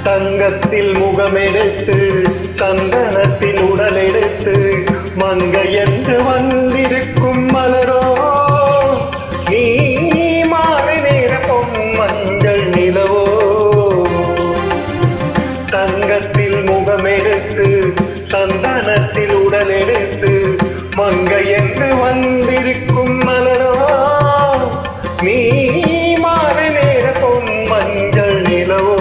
தங்கத்தில் முகமெடுத்து சந்தனத்தில் உடலெடுத்து மங்கை என்று வந்திருக்கும் மலரோ நீ மாலை நேர பொன் மஞ்சள் நிலவோ. தங்கத்தில் முகமெடுத்து சந்தனத்தில் உடலெடுத்து மங்கை என்று வந்திருக்கும் மலரோ நீ மாலை நேர பொன் மஞ்சள் நிலவோ.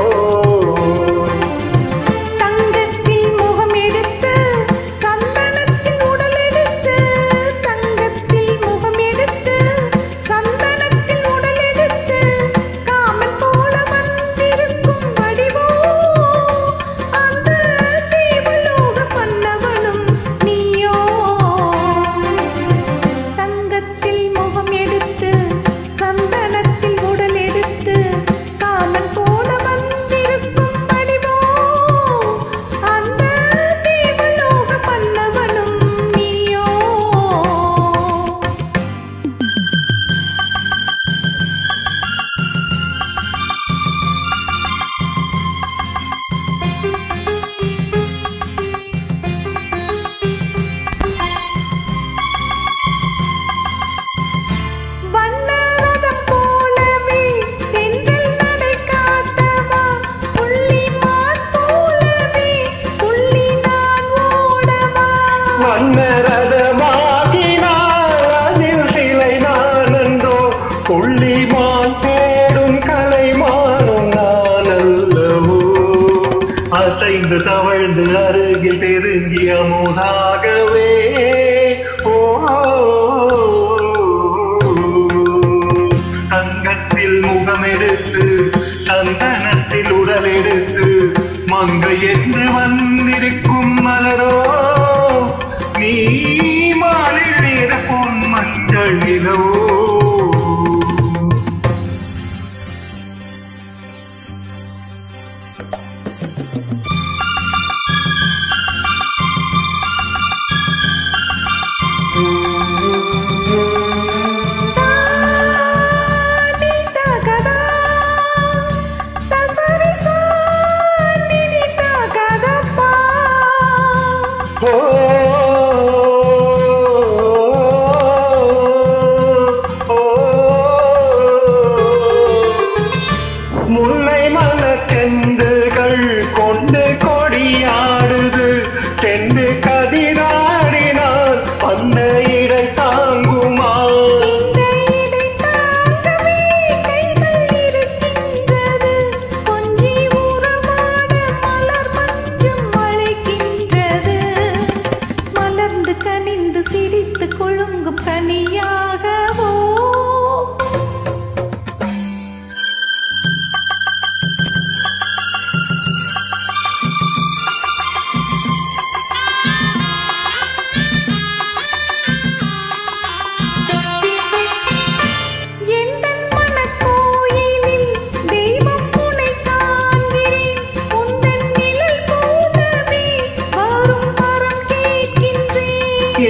அதில் சிலை நானன்றோ புள்ளிமான் தேடும் கலைமானும் நான் அல்லவோ. அசைந்து தவழ்ந்து அருகில் நெருங்கி அமுதாகவே ஓ. தங்கத்தில் முகமெடுத்து சந்தனத்தில் உடலெடுத்து மங்கை என்று வந்திருக்கும் மலரோ நீ மாலை நேர பொன் மஞ்சள் நிலவோ. முல்லை மலர்ச்செண்டுகள் கொண்டு கொடியாடுது சென்று கதிராடினால் அந்த இடை தாங்குமா. மலர்ந்து கனிந்து சிரித்து கொழுங்கும் கனியாகவோ.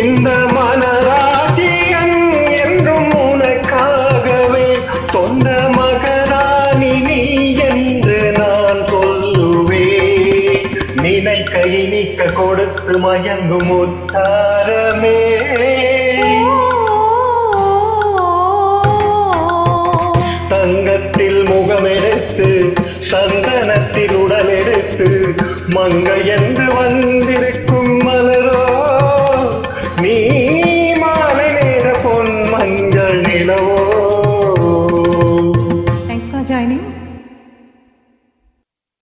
இந்த மனராஜ்யம் என்றும் உனக்காகவே சொந்த மகராணி நீ என்று நான் சொல்லுவேன். நினைக்க இனிக்க கொடுத்து மயங்கும் உத்தாரமே. தங்கத்தில் முகமெடுத்து சந்தனத்தில் உடலெடுத்து மங்கையன்